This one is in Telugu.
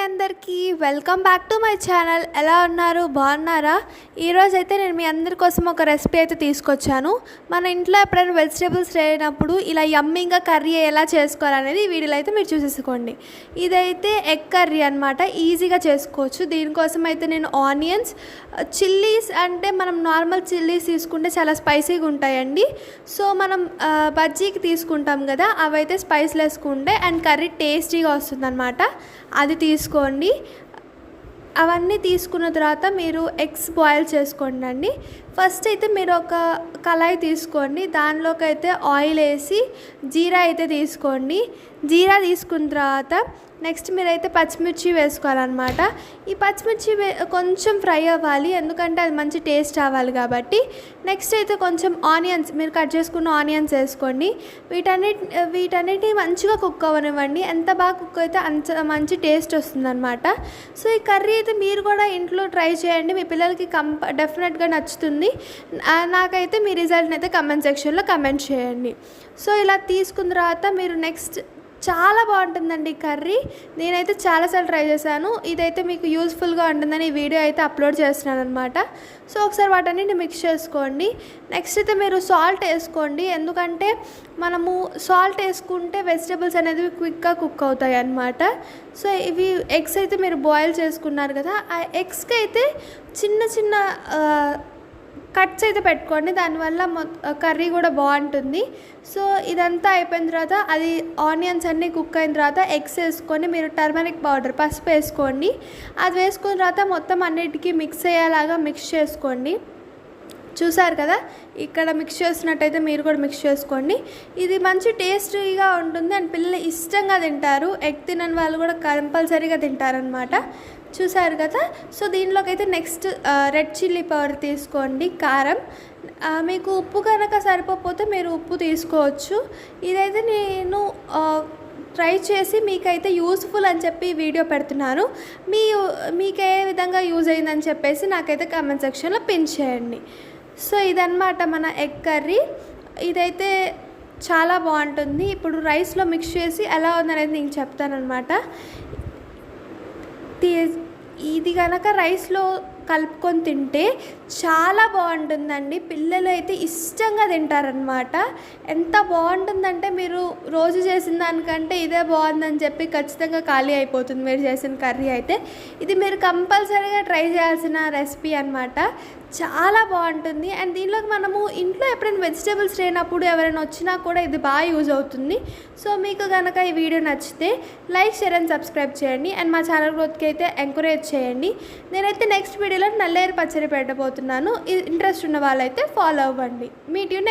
అందరికీ welcome back to my channel. ఎలా ఉన్నారు? బాగున్నారా? ఈరోజైతే నేను మీ అందరి కోసం ఒక రెసిపీ అయితే తీసుకొచ్చాను. మన ఇంట్లో ఎప్పుడైనా వెజిటేబుల్స్ లేనప్పుడు ఇలా యమ్మీగా కర్రీ ఎలా చేసుకోవాలనేది ఈ వీడియోలో అయితే మీరు చూసేసుకోండి. ఇదైతే ఎగ్ కర్రీ అనమాట. ఈజీగా చేసుకోవచ్చు. దీనికోసం అయితే నేను ఆనియన్స్, చిల్లీస్ అంటే మనం నార్మల్ చిల్లీస్ తీసుకుంటే చాలా స్పైసీగా ఉంటాయండి. సో మనం బజ్జీకి తీసుకుంటాం కదా, అవైతే స్పైస్లెస్ వేసుకుంటే అండ్ కర్రీ టేస్టీగా వస్తుందన్నమాట. అది తీసుకోండి. అవన్నీ తీసుకున్న తర్వాత మీరు ఎగ్స్ బాయిల్ చేసుకోండి అండి. ఫస్ట్ అయితే మీరు ఒక కళాయి తీసుకోండి. దానిలోకి అయితే ఆయిల్ వేసి జీరా అయితే తీసుకోండి. జీరా తీసుకున్న తర్వాత నెక్స్ట్ మీరైతే పచ్చిమిర్చి వేసుకోవాలన్నమాట. ఈ పచ్చిమిర్చి కొంచెం ఫ్రై అవ్వాలి, ఎందుకంటే అది మంచి టేస్ట్ రావాలి కాబట్టి. నెక్స్ట్ అయితే కొంచెం ఆనియన్స్, మీరు కట్ చేసుకున్న ఆనియన్స్ వేసుకోండి. వీటన్నిటిని మంచిగా కుక్ అవ్వనివ్వండి. ఎంత బాగా కుక్ అయితే అంత మంచి టేస్ట్ వస్తుందన్నమాట. సో ఈ కర్రీ అయితే మీరు కూడా ఇంట్లో ట్రై చేయండి. మీ పిల్లలకి డెఫినెట్గా నచ్చుతుంది. నాకైతే మీ రిజల్ట్ని అయితే కమెంట్ సెక్షన్లో కమెంట్ చేయండి. సో ఇలా తీసుకున్న తర్వాత మీరు నెక్స్ట్ చాలా బాగుంటుందండి కర్రీ. నేనైతే చాలాసార్లు ట్రై చేశాను. ఇదైతే మీకు యూస్ఫుల్గా ఉంటుందని ఈ వీడియో అయితే అప్లోడ్ చేస్తున్నాను అనమాట. సో ఒకసారి వాటన్నిటిని మిక్స్ చేసుకోండి. నెక్స్ట్ అయితే మీరు సాల్ట్ వేసుకోండి, ఎందుకంటే మనము సాల్ట్ వేసుకుంటే వెజిటేబుల్స్ అనేది క్విక్గా కుక్ అవుతాయి అన్నమాట. సో ఇవి ఎగ్స్ అయితే మీరు బాయిల్ చేసుకున్నారు కదా, ఆ ఎగ్స్కి అయితే చిన్న చిన్న కట్స్ అయితే పెట్టుకోండి. దానివల్ల కర్రీ కూడా బాగుంటుంది. సో ఇదంతా అయిపోయిన తర్వాత అది ఆనియన్స్ అన్నీ కుక్ అయిన తర్వాత ఎగ్స్ వేసుకొని మీరు టర్మరిక్ పౌడర్, పసుపు వేసుకోండి. అది వేసుకున్న తర్వాత మొత్తం అన్నిటికీ మిక్స్ అయ్యేలాగా మిక్స్ చేసుకోండి. చూసారు కదా, ఇక్కడ మిక్స్ చేసినట్టయితే మీరు కూడా మిక్స్ చేసుకోండి. ఇది మంచి టేస్టీగా ఉంటుంది అండ్ పిల్లలు ఇష్టంగా తింటారు. ఎగ్ తినని వాళ్ళు కూడా కంపల్సరీగా తింటారనమాట. చూసారు కదా. సో దీనిలోకి అయితే నెక్స్ట్ రెడ్ చిల్లీ పౌడర్ తీసుకోండి, కారం. మీకు ఉప్పు కనుక సరిపోతే మీరు ఉప్పు తీసుకోవచ్చు. ఇదైతే నేను ట్రై చేసి మీకైతే యూస్ఫుల్ అని చెప్పి వీడియో పెడుతున్నాను. మీకు ఏ విధంగా యూజ్ అయిందని చెప్పేసి నాకైతే కామెంట్ సెక్షన్లో పిన్ చేయండి. సో ఇదన్నమాట మన ఎగ్ కర్రీ. ఇదైతే చాలా బాగుంటుంది. ఇప్పుడు రైస్లో మిక్స్ చేసి ఎలా ఉందనేది నేను చెప్తానమాట. ఇది కనుక రైస్లో కలుపుకొని తింటే చాలా బాగుంటుందండి. పిల్లలు అయితే ఇష్టంగా తింటారనమాట. ఎంత బాగుంటుందంటే మీరు రోజు చేసిన దానికంటే ఇదే బాగుందని చెప్పి ఖచ్చితంగా ఖాళీ అయిపోతుంది మీరు చేసిన కర్రీ అయితే. ఇది మీరు కంపల్సరీగా ట్రై చేయాల్సిన రెసిపీ అనమాట. చాలా బాగుంటుంది. అండ్ దీనిలోకి మనము ఇంట్లో ఎప్పుడైనా వెజిటేబుల్స్ లేనప్పుడు ఎవరైనా వచ్చినా కూడా ఇది బాగా యూజ్ అవుతుంది. సో మీకు కనుక ఈ వీడియో నచ్చితే లైక్, షేర్ అండ్ సబ్స్క్రైబ్ చేయండి. అండ్ మా ఛానల్ గ్రోత్కి అయితే ఎంకరేజ్ చేయండి. నేనైతే నెక్స్ట్ వీడియోలో నల్లేరు పచ్చడి పెట్టబోతున్నాను. ఇంట్రెస్ట్ ఉన్న వాళ్ళైతే ఫాలో అవ్వండి. Meet you next.